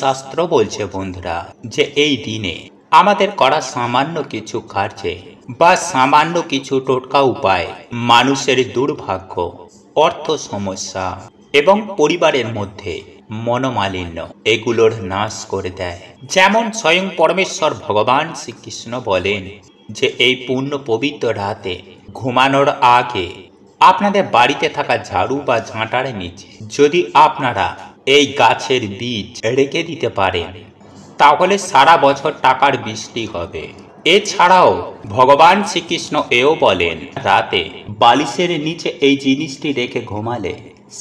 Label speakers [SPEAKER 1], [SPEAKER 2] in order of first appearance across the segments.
[SPEAKER 1] শাস্ত্র বলছে বন্ধুরা যে এই দিনে আমাদের করা সামান্য কিছু কার্যে বা সামান্য কিছু টোটকা উপায় মানুষের দুর্ভাগ্য, অর্থ সমস্যা এবং পরিবারের মধ্যে মনোমালিন্য এগুলোর নাশ করে দেয়। যেমন স্বয়ং পরমেশ্বর ভগবান শ্রীকৃষ্ণ বলেন যে এই পূর্ণ পবিত্র রাতে ঘুমানোর আগে আপনাদের বাড়িতে থাকা ঝাড়ু বা ঝাঁটার নিচে যদি আপনারা এই গাছের বীজ রেখে দিতে পারেন তাহলে সারা বছর টাকার বৃষ্টি হবে। এছাড়াও ভগবান শ্রীকৃষ্ণ এও বলেন রাতে বালিশের নিচে এই জিনিসটি রেখে ঘুমালে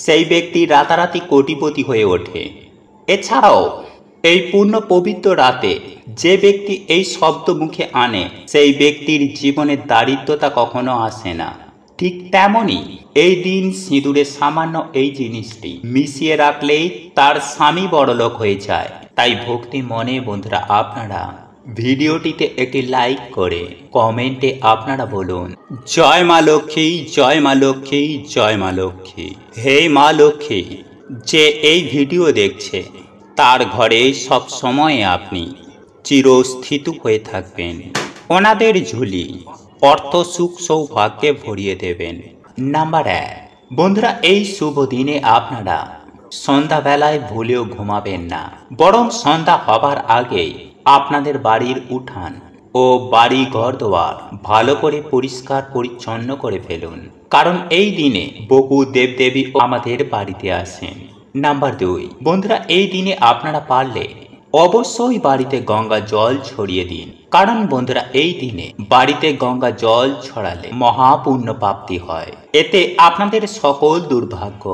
[SPEAKER 1] সেই ব্যক্তি রাতারাতি কোটিপতি হয়ে ওঠে। এছাড়াও এই পূর্ণ পবিত্র রাতে যে ব্যক্তি এই শব্দ মুখে আনে সেই ব্যক্তির জীবনে দারিদ্রতা কখনো আসে না। ঠিক তেমনই এই দিন সিঁদুরে সামান্য এই জিনিসটি মিশিয়ে রাখলেই তার স্বামী বড়লোক হয়ে যায়। তাই ভক্তি মনে বন্ধুরা আপনারা ভিডিওটিতে একটি লাইক করে কমেন্টে আপনারা বলুন জয় মা লক্ষ্মী, জয় মা লক্ষ্মী, জয় মা লক্ষ্মী। হে মা লক্ষ্মী, যে এই ভিডিও দেখছে তার ঘরে সব সময় আপনি চিরস্থিত হয়ে থাকবেন। ওনাদের ঝুলি অর্থ সুখ সৌভাগ্যে ভরিয়ে দেবেন। নাম্বার 1, বন্ধুরা এই শুভ দিনে আপনারা সন্ধ্যাবেলায় ভুলেও ঘুমাবেন না, বরং সন্ধ্যা হবার আগেই আপনাদের বাড়ির উঠান ও বাড়ি ঘর দোয়ার ভালো করে পরিষ্কার পরিচ্ছন্ন করে ফেলুন, কারণ এই দিনে বহু দেবদেবী আমাদের বাড়িতে আসেন। নাম্বার 2, বন্ধুরা এই দিনে আপনারা পারলে অবশ্যই বাড়িতে গঙ্গা জল ছড়িয়ে দিন, কারণ বন্ধুরা এই দিনে বাড়িতে গঙ্গা জল ছড়ালে মহাপুণ্য প্রাপ্তি হয়, এতে আপনাদের সকল দুর্ভাগ্য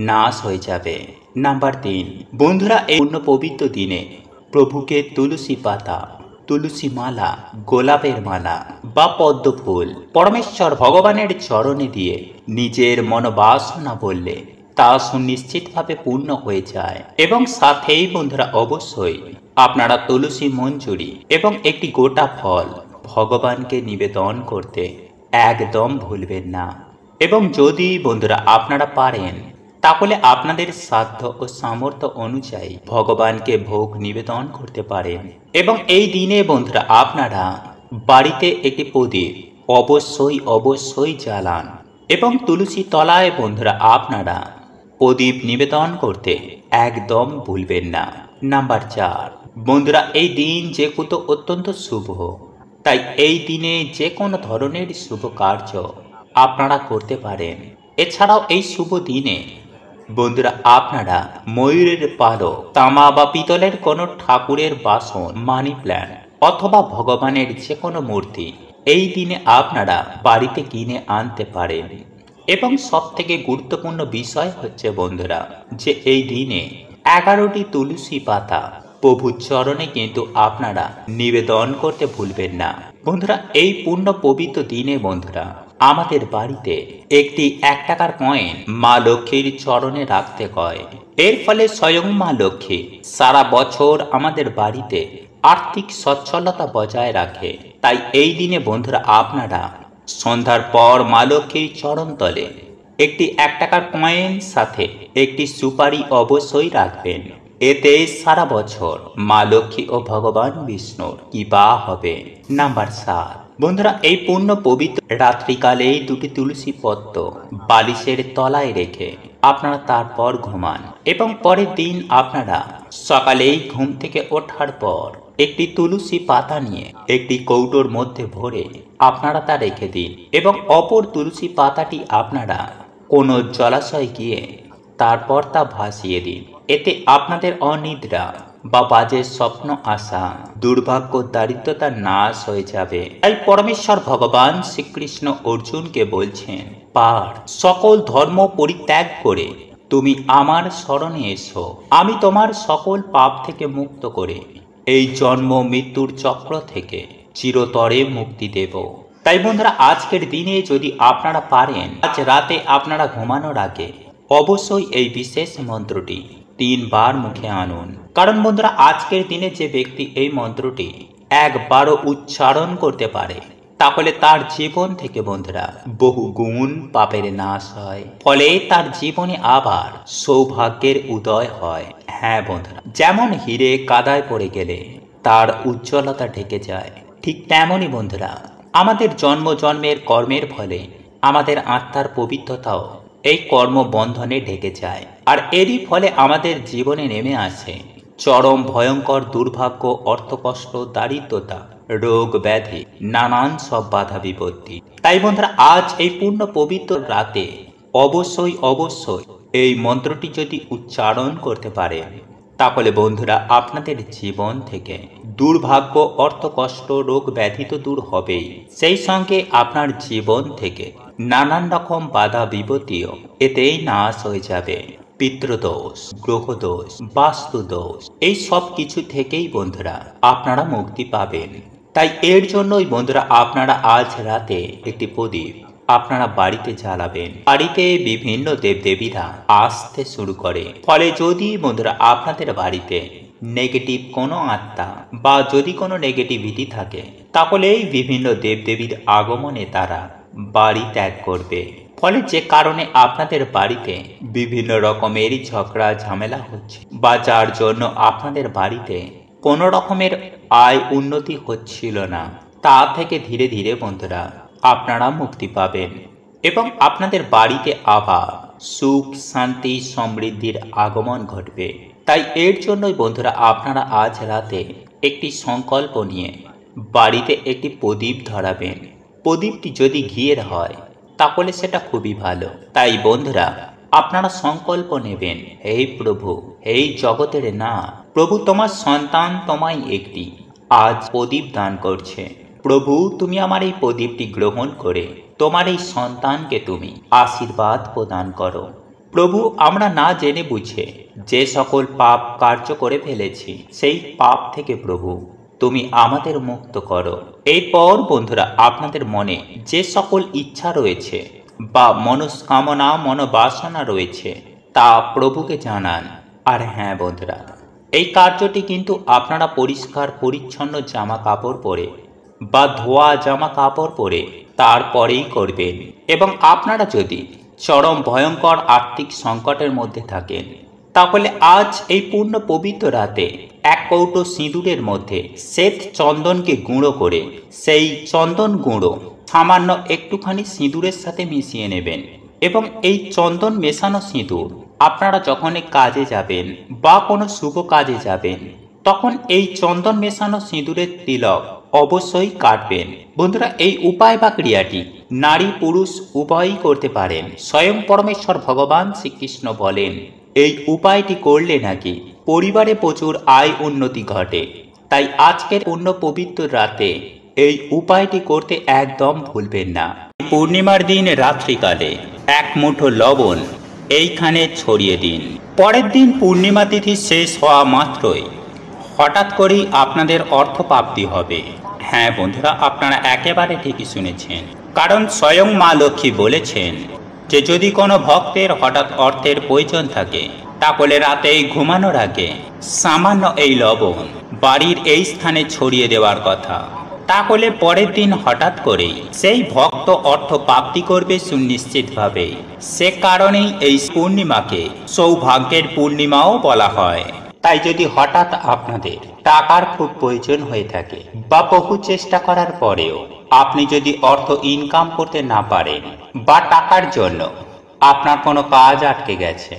[SPEAKER 1] নাশ হয়ে যাবে। নাম্বার 3, বন্ধুরা এই পূর্ণ পবিত্র দিনে প্রভুকে তুলসী পাতা, তুলসী মালা, গোলাপের মালা বা পদ্ম ফুল পরমেশ্বর ভগবানের চরণে দিয়ে নিজের মনোবাসনা বললে তা সুনিশ্চিতভাবে পূর্ণ হয়ে যায়। এবং সাথেই বন্ধুরা অবশ্যই আপনারা তুলসী মঞ্জুরি এবং একটি গোটা ফল ভগবানকে নিবেদন করতে একদম ভুলবেন না। এবং যদি বন্ধুরা আপনারা পারেন তাহলে আপনাদের সাধ্য ও সামর্থ্য অনুযায়ী ভগবানকে ভোগ নিবেদন করতে পারেন। এবং এই দিনে বন্ধুরা আপনারা বাড়িতে একটি প্রদীপ অবশ্যই জ্বালান এবং তুলসী তলায় বন্ধুরা আপনারা প্রদীপ নিবেদন করতে একদম ভুলবেন না। নাম্বার 4, বন্ধুরা এই দিন যেহেতু অত্যন্ত শুভ, তাই এই দিনে যে কোনো ধরনের শুভ কার্য আপনারা করতে পারেন। এছাড়াও এই শুভ দিনে বন্ধুরা আপনারা ময়ূরের পালক, তামা বা পিতলের কোনো ঠাকুরের বাসন, মানি প্ল্যান্ট অথবা ভগবানের যে কোনো মূর্তি এই দিনে আপনারা বাড়িতে কিনে আনতে পারেন। এবং সব থেকে গুরুত্বপূর্ণ বিষয় হচ্ছে বন্ধুরা যে এই দিনে 11টি তুলসী পাতা প্রভুর চরণে কিন্তু আপনারা নিবেদন করতে ভুলবেন না। বন্ধুরা এই পূর্ণ পবিত্র দিনে বন্ধুরা আমাদের বাড়িতে একটি 1 টাকার কয়েন মা লক্ষ্মীর চরণে রাখতে হয়। এর ফলে স্বয়ং মা লক্ষ্মী সারা বছর আমাদের বাড়িতে আর্থিক সচ্ছলতা বজায় রাখে। তাই এই দিনে বন্ধুরা আপনারা সন্ধ্যার পর মা লক্ষ্মীর চরণ তলে একটি 1 টাকার কয়েন সাথে একটি সুপারি অবশ্যই রাখবেন। এতে সারা বছর মা লক্ষ্মী ও ভগবান বিষ্ণুর কৃপা হবে। নাম্বার 7, বন্ধুরা এই পূর্ণ পবিত্র রাত্রিকালে 2টি তুলসী পত্র বালিশের তলায় রেখে আপনারা তারপর ঘুমান এবং পরের দিন আপনারা সকালেই ঘুম থেকে ওঠার পর একটি তুলসী পাতা নিয়ে একটি কৌটোর মধ্যে ভরে আপনারা তা রেখে দিন এবং অপর তুলসী পাতাটি আপনারা কোনো জলাশয়ে গিয়ে তারপর তা ভাসিয়ে দিন। এতে আপনাদের অনিদ্রা বা বাজে স্বপ্ন আসা, দুর্ভাগ্য, দারিদ্রতা নাশ হয়ে যাবে। তাই পরমেশ্বর ভগবান শ্রীকৃষ্ণ অর্জুনকে বলছেন, পার সকল ধর্ম পরিত্যাগ করে তুমি আমার শরণে এসো, আমি তোমার সকল পাপ থেকে মুক্ত করে এই জন্ম মৃত্যুর চক্র থেকে চিরতরে মুক্তি দেব। তাই বন্ধুরা আজকের দিনে যদি আপনারা পারেন আজ রাতে আপনারা ঘুমানোর আগে অবশ্যই এই বিশেষ মন্ত্রটি 3 বার মুখে আনুন, কারণ বন্ধুরা আজকের দিনে যে ব্যক্তি এই মন্ত্রটি একবারও উচ্চারণ করতে পারে তাহলে তার জীবন থেকে বন্ধুরা বহু গুণ পাপের নাশ হয়, ফলে তার জীবনে আবার সৌভাগ্যের উদয় হয়। হ্যাঁ বন্ধুরা, যেমন হিরে কাদায় পড়ে গেলে তার উজ্জ্বলতা ঢেকে যায়, ঠিক তেমনই বন্ধুরা আমাদের জন্ম জন্মের কর্মের ফলে আমাদের আত্মার পবিত্রতাও এই কর্মবন্ধনে ঢেকে যায়, আর এরই ফলে আমাদের জীবনে নেমে আসে চরম ভয়ঙ্কর দুর্ভাগ্য, অর্থকষ্ট, দারিদ্রতা, রোগ ব্যাধি, নানান সব বাধা বিপত্তি। তাই বন্ধুরা আজ এই পূর্ণ পবিত্র রাতে অবশ্যই অবশ্যই এই মন্ত্রটি যদি উচ্চারণ করতে পারেন, তাহলে বন্ধুরা আপনাদের জীবন থেকে দুর্ভাগ্য, অর্থকষ্ট, রোগ ব্যাধি তো দূর হবেই, সেই সঙ্গে আপনার জীবন থেকে নানান রকম বাধা বিপত্তিও এতেই নাশ হয়ে যাবে। পিতৃদোষ, গ্রহদোষ, বাস্তুদোষ, এই সব কিছু থেকেই বন্ধুরা আপনারা মুক্তি পাবেন। তাই এর জন্যই বন্ধুরা আপনারা আজ রাতে একটি প্রদীপ আপনারা বাড়িতে জ্বালাবেন। বাড়িতে বিভিন্ন দেবদেবীরা আসতে শুরু করে, ফলে যদি বন্ধুরা আপনাদের বাড়িতে নেগেটিভ কোনো আত্মা বা যদি কোনো নেগেটিভিটি থাকে, তাহলে এই বিভিন্ন দেবদেবীর আগমনে তারা বাড়ি ত্যাগ করবে। ফলে যে কারণে আপনাদের বাড়িতে বিভিন্ন রকমের ঝগড়া ঝামেলা হচ্ছে, বা যার জন্য আপনাদের বাড়িতে কোনো রকমের আয় উন্নতি হচ্ছিল না, তা থেকে ধীরে ধীরে বন্ধুরা আপনারা মুক্তি পাবেন এবং আপনাদের বাড়িতে আবার সুখ, শান্তি, সমৃদ্ধির আগমন ঘটবে। তাই এর জন্যই বন্ধুরা আপনারা আজ রাতে একটি সংকল্প নিয়ে বাড়িতে একটি প্রদীপ ধরাবেন। প্রদীপটি যদি ঘিয়ের হয় তাহলে সেটা খুবই ভালো। তাই বন্ধুরা আপনারা সংকল্প নেবেন, হে প্রভু, হে জগতের না প্রভু, তোমার সন্তান তোমায় একটি আজ প্রদীপ দান করছে। প্রভু, তুমি আমার এই প্রদীপটি গ্রহণ করে তোমার এই সন্তানকে তুমি আশীর্বাদ প্রদান করো। প্রভু, আমরা না জেনে বুঝে যে সকল পাপ কার্য করে ফেলেছি, সেই পাপ থেকে প্রভু তুমি আমাদের মুক্ত করো। এরপর বন্ধুরা আপনাদের মনে যে সকল ইচ্ছা রয়েছে বা মনস্কামনা, মনোবাসনা রয়েছে, তা প্রভুকে জানান। আর হ্যাঁ বন্ধুরা, এই কার্যটি কিন্তু আপনারা পরিষ্কার পরিচ্ছন্ন জামা কাপড় পরে বা ধোয়া জামা কাপড় পরে তারপরেই করবেন। এবং আপনারা যদি চরম ভয়ঙ্কর আর্থিক সংকটের মধ্যে থাকেন, তাহলে আজ এই পূর্ণ পবিত্র রাতে এক কৌটো সিঁদুরের মধ্যে শ্বেত চন্দনকে গুঁড়ো করে সেই চন্দন গুঁড়ো সামান্য একটুখানি সিঁদুরের সাথে মিশিয়ে নেবেন। এবং এই চন্দন মেশানো সিঁদুর আপনারা যখন কাজে যাবেন বা কোনো শুভ কাজে যাবেন, তখন এই চন্দন মেশানো সিঁদুরের তিলক অবশ্যই কাটবেন। বন্ধুরা এই উপায় বা ক্রিয়াটি নারী পুরুষ উভয়ই করতে পারেন। স্বয়ং পরমেশ্বর ভগবান শ্রীকৃষ্ণ বলেন, এই উপায়টি করলে নাকি পরিবারে প্রচুর আয় উন্নতি ঘটে। তাই আজকের পূর্ণ পবিত্র রাতে এই উপায়টি করতে একদম ভুলবেন না। পূর্ণিমার দিন রাত্রিকালে এক মুঠো লবণ এইখানে ছড়িয়ে দিন। পরের দিন পূর্ণিমা তিথি শেষ হওয়া মাত্রই হঠাৎ করেই আপনাদের অর্থপ্রাপ্তি হবে। হ্যাঁ বন্ধুরা, আপনারা একেবারে ঠিকই শুনেছেন, কারণ স্বয়ং মা লক্ষ্মী বলেছেন যে যদি কোনো ভক্তের হঠাৎ অর্থের প্রয়োজন থাকে, তাহলে রাতে ঘুমানোর আগে সামান্য এই লবণ বাড়ির এই স্থানে ছড়িয়ে দেওয়ার কথা। তাহলে পরের দিন হঠাৎ করেই সেই ভক্ত অর্থ প্রাপ্তি করবে সুনিশ্চিতভাবে। সে কারণেই এই পূর্ণিমাকে সৌভাগ্যের পূর্ণিমাও বলা হয়। তাই যদি হঠাৎ আপনাদের টাকার খুব প্রয়োজন হয়ে থাকে বা বহু চেষ্টা করার পরেও আপনি যদি অর্থ ইনকাম করতে না পারেন, বা টাকার জন্য আপনার কোনো কাজ আটকে গেছে,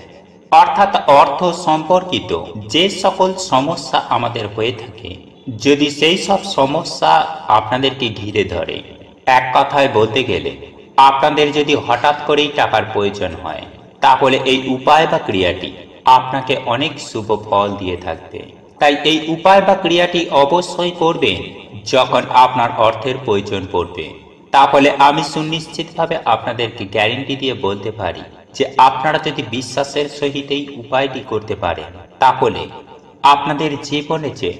[SPEAKER 1] অর্থাৎ অর্থ সম্পর্কিত যে সকল সমস্যা আমাদের হয়ে থাকে, যদি সেই সব সমস্যা আপনাদেরকে ঘিরে ধরে, এক কথায় বলতে গেলে আপনাদের যদি হঠাৎ করেই টাকার প্রয়োজন হয়, তাহলে এই উপায় বা ক্রিয়াটি আপনাকে অনেক শুভ ফল দিয়ে থাকবে। তাই এই উপায় বা ক্রিয়াটি অবশ্যই করবেন যখন আপনার অর্থের প্রয়োজন পড়বে। তাহলে আমি সুনিশ্চিতভাবে আপনাদেরকে গ্যারেন্টি দিয়ে বলতে পারি যে আপনারা যদি বিশ্বাসের সহিত এই উপায়টি করতে পারেন, তাহলে আপনাদের জীবনে যে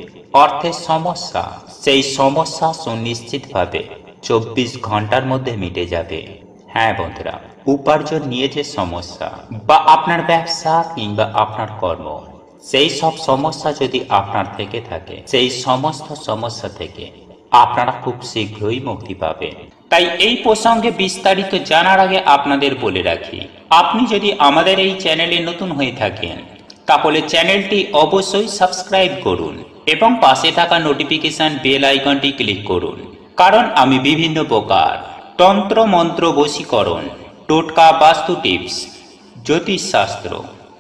[SPEAKER 1] অর্থের সমস্যা, সেই সমস্যা সুনিশ্চিতভাবে 24 ঘন্টার মধ্যে মিটে যাবে। হ্যাঁ বন্ধুরা, উপার্জন নিয়ে যে সমস্যা বা আপনার ব্যবসা কিংবা আপনার কর্ম, সেই সব সমস্যা যদি আপনার থেকে থাকে, সেই সমস্ত সমস্যা থেকে আপনারা খুব শীঘ্রই মুক্তি পাবেন। তাই এই প্রসঙ্গে বিস্তারিত জানার আগে আপনাদের বলে রাখি, আপনি যদি আমাদের এই চ্যানেলে নতুন হয়ে থাকেন তাহলে চ্যানেলটি অবশ্যই সাবস্ক্রাইব করুন এবং পাশে থাকা নোটিফিকেশন বেল আইকনটি ক্লিক করুন, কারণ আমি বিভিন্ন প্রকার তন্ত্র মন্ত্র বশীকরণ, টোটকা, বাস্তু টিপস, জ্যোতিষশাস্ত্র,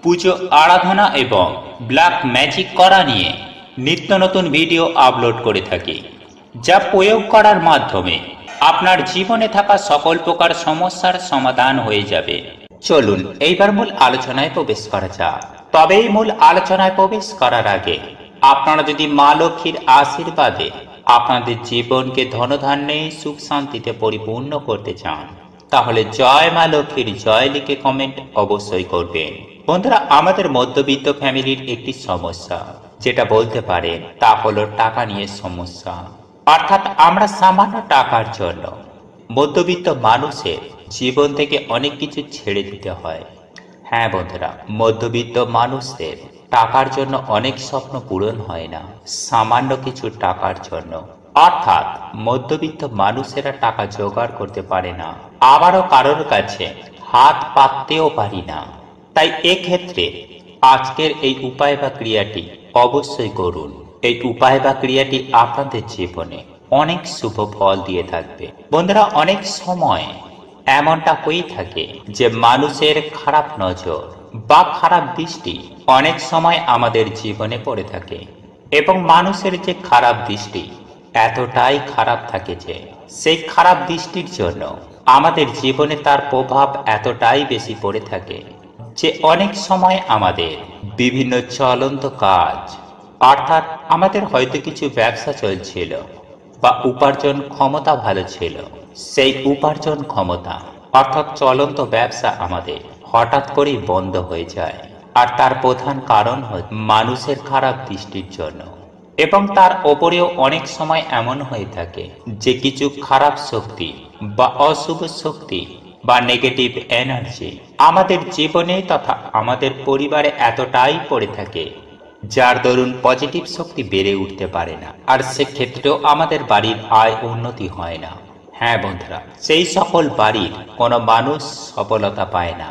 [SPEAKER 1] পুজো আরাধনা এবং ব্ল্যাক ম্যাজিক করা নিয়ে নিত্য নতুন ভিডিও আপলোড করে থাকি, যা প্রয়োগ করার মাধ্যমে আপনার জীবনে থাকা সকল প্রকার সমস্যার সমাধান হয়ে যাবে। চলুন এইবার মূল আলোচনায় প্রবেশ করা যাক। তবে এই মূল আলোচনায় প্রবেশ করার আগে আপনারা যদি মা লক্ষ্মীর আশীর্বাদে আপনাদের জীবনকে ধনধান্যে সুখ শান্তিতে পরিপূর্ণ করতে চান, তাহলে জয় মা লক্ষ্মীর জয় লিখে কমেন্ট অবশ্যই করবেন। বন্ধুরা, আমাদের মধ্যবিত্ত ফ্যামিলির একটি সমস্যা যেটা বলতে পারেন তা হলো টাকা নিয়ে সমস্যা। অর্থাৎ আমরা সামান্য টাকার জন্য মধ্যবিত্ত মানুষের জীবন থেকে অনেক কিছু ছেড়ে দিতে হয়। হ্যাঁ বন্ধুরা, মধ্যবিত্ত মানুষদের টাকার জন্য অনেক স্বপ্ন পূরণ হয় না, সামান্য কিছু টাকার জন্য। অর্থাৎ মধ্যবিত্ত মানুষেরা টাকা জোগাড় করতে পারে না, আবারও কারোর কাছে হাত পাততেও পারি না। তাই এক্ষেত্রে আজকের এই উপায় বা ক্রিয়াটি অবশ্যই করুন। এই উপায় বা ক্রিয়াটি আপনাদের জীবনে অনেক শুভ ফল দিয়ে থাকবে। বন্ধুরা, অনেক সময় এমনটা হয়ে থাকে যে মানুষের খারাপ নজর বা খারাপ দৃষ্টি অনেক সময় আমাদের জীবনে পড়ে থাকে, এবং মানুষের যে খারাপ দৃষ্টি এতটাই খারাপ থাকে যে সেই খারাপ দৃষ্টির জন্য আমাদের জীবনে তার প্রভাব এতটাই বেশি পড়ে থাকে যে অনেক সময় আমাদের বিভিন্ন চলন্ত কাজ, অর্থাৎ আমাদের হয়তো কিছু ব্যবসা চলছিল বা উপার্জন ক্ষমতা ভালো ছিল, সেই উপার্জন ক্ষমতা অর্থাৎ চলন্ত ব্যবসা আমাদের হঠাৎ করেই বন্ধ হয়ে যায়। আর তার প্রধান কারণ হচ্ছে মানুষের খারাপ দৃষ্টির জন্য। এবং তার ওপরেও অনেক সময় এমন হয়ে থাকে যে কিছু খারাপ শক্তি বা অশুভ শক্তি বা নেগেটিভ এনার্জি আমাদের জীবনে তথা আমাদের পরিবারে এতটাই পড়ে থাকে যার দরুন পজিটিভ শক্তি বেড়ে উঠতে পারে না, আর সেক্ষেত্রেও আমাদের বাড়ির আয় উন্নতি হয় না। হ্যাঁ বন্ধুরা, সেই সকল বাড়ির কোনো মানুষ সফলতা পায় না,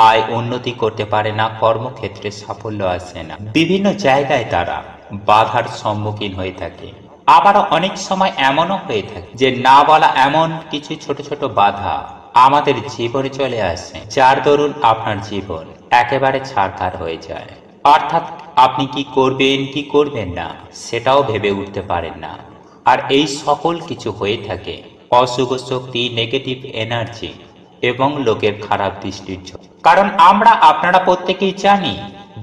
[SPEAKER 1] আয় উন্নতি করতে পারে না, কর্মক্ষেত্রে সাফল্য আসে না, বিভিন্ন জায়গায় তারা বাধার সম্মুখীন হয়ে থাকে। আবারও অনেক সময় এমনও হয়ে থাকে যে না বলা এমন কিছু ছোট ছোট বাধা আমাদের জীবনে চলে আসে যার দরুন আপনার জীবন একেবারে ছাড়খাড় হয়ে যায়। অর্থাৎ আপনি কি করবেন কি করবেন না সেটাও ভেবে উঠতে পারেন না। আর এই সকল কিছু হয়ে থাকে অশুভ শক্তি, নেগেটিভ এনার্জি এবং লোকের খারাপ দৃষ্টির জন্য। কারণ আমরা আপনারা প্রত্যেকেই জানি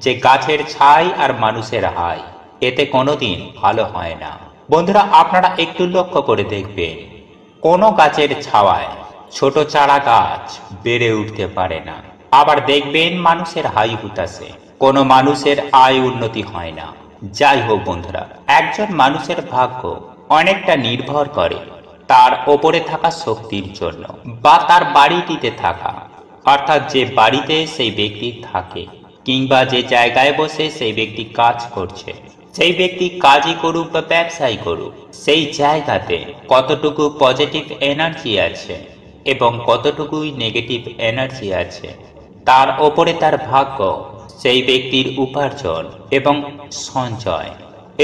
[SPEAKER 1] যে গাছের ছাই আর মানুষের হাই এতে কোনোদিন ভালো হয় না। বন্ধুরা, আপনারা একটু লক্ষ্য করে দেখবেন, কোনো গাছের ছাওয়ায় ছোট চারা গাছ বেড়ে উঠতে পারে না। আবার দেখবেন মানুষের হাই হুতাশে কোনো মানুষের আয় উন্নতি হয় না। যাই হোক বন্ধুরা, একজন মানুষের ভাগ্য অনেকটা নির্ভর করে তার ওপরে থাকা শক্তির জন্য বা তার বাড়িটিতে থাকা, অর্থাৎ যে বাড়িতে সেই ব্যক্তি থাকে কিংবা যে জায়গায় বসে সেই ব্যক্তি কাজ করছে, সেই ব্যক্তি কাজই করুক বা ব্যবসাই করুক, সেই জায়গাতে কতটুকু পজিটিভ এনার্জি আছে এবং কতটুকুই নেগেটিভ এনার্জি আছে তার ওপরে তার ভাগ্য, সেই ব্যক্তির উপার্জন এবং সঞ্চয়,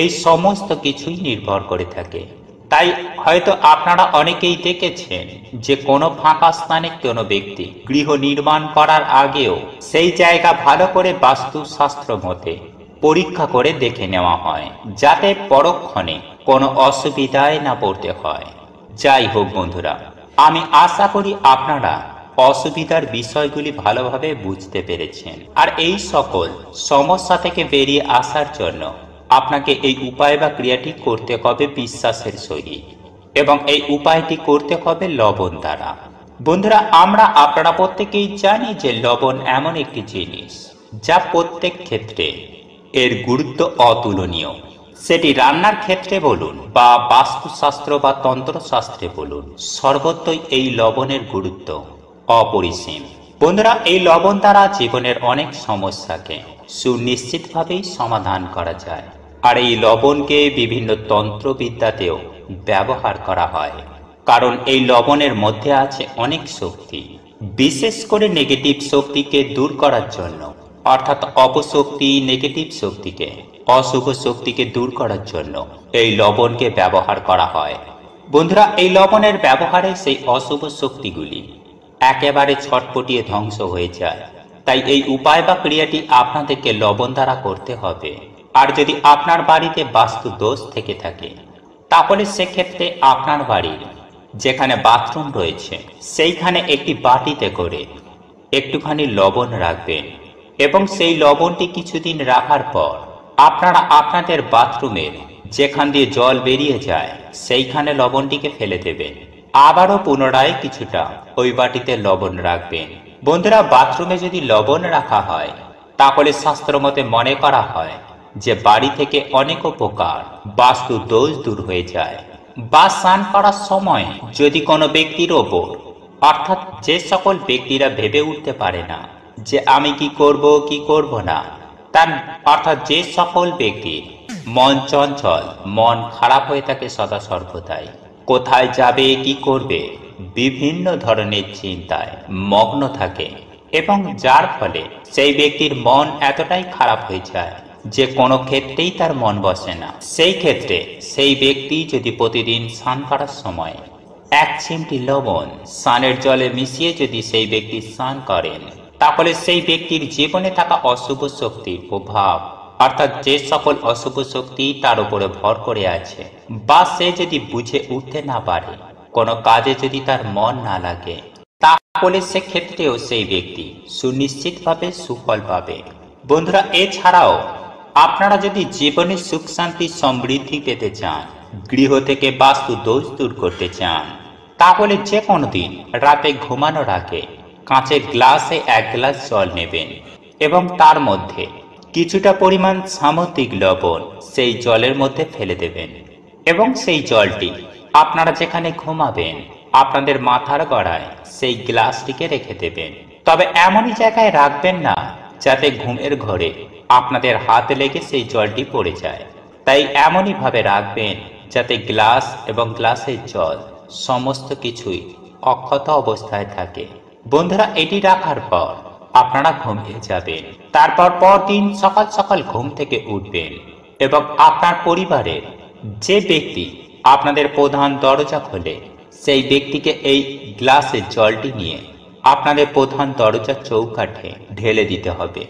[SPEAKER 1] এই সমস্ত কিছুই নির্ভর করে থাকে। তাই হয়তো আপনারা অনেকেই দেখেছেন যে কোনো ফাঁকা স্থানে কোনো ব্যক্তি গৃহ নির্মাণ করার আগেও সেই জায়গা ভালো করে বাস্তুশাস্ত্র মতে পরীক্ষা করে দেখে নেওয়া হয়, যাতে পরক্ষণে কোনো অসুবিধায় না পড়তে হয়। যাই হোক বন্ধুরা, আমি আশা করি আপনারা অসুবিধার বিষয়গুলি ভালোভাবে বুঝতে পেরেছেন। আর এই সকল সমস্যা থেকে বেরিয়ে আসার জন্য আপনাকে এই উপায় বা ক্রিয়াটি করতে হবে বিশ্বাসের সহিত, এবং এই উপায়টি করতে হবে লবণ দ্বারা। বন্ধুরা, আমরা আপনারা প্রত্যেকেই জানি যে লবণ এমন একটি জিনিস যা প্রত্যেক ক্ষেত্রে এর গুরুত্ব অতুলনীয়। সেটি রান্নার ক্ষেত্রে বলুন বা বাস্তুশাস্ত্র বা তন্ত্রশাস্ত্রে বলুন, সর্বত্রই এই লবণের গুরুত্ব অপরিসীম। বন্ধুরা, এই লবণ দ্বারা জীবনের অনেক সমস্যাকে সুনিশ্চিতভাবেই সমাধান করা যায়। আর এই লবণকে বিভিন্ন তন্ত্রবিদ্যাতেও ব্যবহার করা হয়, কারণ এই লবণের মধ্যে আছে অনেক শক্তি। বিশেষ করে নেগেটিভ শক্তিকে দূর করার জন্য, অর্থাৎ অপশক্তি, নেগেটিভ শক্তিকে, অশুভ শক্তিকে দূর করার জন্য এই লবণকে ব্যবহার করা হয়। বন্ধুরা, এই লবণের ব্যবহারে সেই অশুভ শক্তিগুলি একেবারে ছটপটিয়ে ধ্বংস হয়ে যায়। তাই এই উপায় বা ক্রিয়াটি আপনাদেরকে লবণ দ্বারা করতে হবে। আর যদি আপনার বাড়িতে বাস্তু দোষ থেকে থাকে, তাহলে সেক্ষেত্রে আপনার বাড়ির যেখানে বাথরুম রয়েছে সেইখানে একটি বাটিতে করে একটুখানি লবণ রাখবেন এবং সেই লবণটি কিছুদিন রাখার পর আপনারা আপনাদের বাথরুমের যেখান দিয়ে জল বেরিয়ে যায় সেইখানে লবণটিকে ফেলে দেবেন। আবারও পুনরায় কিছুটা ওই বাটিতে লবণ রাখবেন। বন্ধুরা, বাথরুমে যদি লবণ রাখা হয় তাহলে শাস্ত্রমতে মনে করা হয় যে বাড়ি থেকে অনেক উপকার, বাস্তু দোষ দূর হয়ে যায়। বা স্নান করার সময় যদি কোনো ব্যক্তির ওপর, অর্থাৎ যে সকল ব্যক্তিরা ভেবে উঠতে পারে না যে আমি কি করব না, তার অর্থাৎ যে সকল ব্যক্তির মন চঞ্চল, মন খারাপ হয়ে থাকে সদা সর্বদাই, কোথায় যাবে, কি করবে, বিভিন্ন ধরনের চিন্তায় মগ্ন থাকে এবং যার ফলে সেই ব্যক্তির মন এতটাই খারাপ হয়ে যায় যে কোনো ক্ষেত্রেই তার মন বসে না। সেই ক্ষেত্রে সেই ব্যক্তি যদি প্রতিদিন স্নান করার সময় এক চিমটি লবণ স্নানের জলে মিশিয়ে যদি সেই ব্যক্তি স্নান করেন, তাহলে সেই ব্যক্তির জীবনে থাকা অশুভ শক্তির প্রভাব, অর্থাৎ যে সকল অশুভ শক্তি তার উপরে ভর করে আছে, বা সে যদি বুঝে উঠতে না পারে, কোনো কাজে যদি তার মন না লাগে, তাহলে সেক্ষেত্রেও সেই ব্যক্তি সুনিশ্চিতভাবে সুফল পাবে। বন্ধুরা, এছাড়াও আপনারা যদি জীবনে সুখ শান্তি সমৃদ্ধি পেতে চান, গৃহ থেকে বাস্তু দোষ দূর করতে চান, তাহলে যে কোনো দিন রাতে ঘুমানোর আগে কাঁচের গ্লাসে 1 গ্লাস জল নেবেন এবং তার মধ্যে কিছুটা পরিমাণ সামুদ্রিক লবণ সেই জলের মধ্যে ফেলে দেবেন এবং সেই জলটি আপনারা যেখানে ঘুমাবেন আপনাদের মাথার গড়ায় সেই গ্লাসটিকে রেখে দেবেন। তবে এমনই জায়গায় রাখবেন না যাতে ঘুমের ঘরে আপনাদের হাত লেগে সেই জলটি পড়ে যায়। তাই এমনই ভাবে রাখবেন যাতে গ্লাস এবং গ্লাসের জল সমস্ত কিছুই অক্ষত অবস্থায় থাকে। বন্ধুরা, এটি রাখার পর আপনারা ঘুমিয়ে যাবেন। তারপর পরদিন সকাল সকাল ঘুম থেকে উঠবেন এবং আপনার পরিবারের যে ব্যক্তি আপনাদের প্রধান দরজা খোলে সেই ব্যক্তিকে এই গ্লাসের জলটি নিয়ে আপনাদের প্রধান দরজার চৌকাঠে ঢেলে দিতে হবে,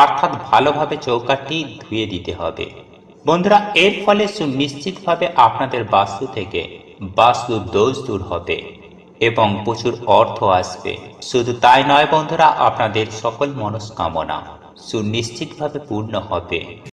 [SPEAKER 1] অর্থাৎ ভালোভাবে চৌকাঠটি ধুয়ে দিতে হবে। বন্ধুরা, এর ফলে সুনিশ্চিতভাবে আপনাদের বাস্তু থেকে বাস্তু দোষ দূর হবে এবং প্রচুর অর্থ আসবে। শুধু তাই নয় বন্ধুরা, আপনাদের সকল মনস্কামনা সুনিশ্চিতভাবে পূর্ণ হবে।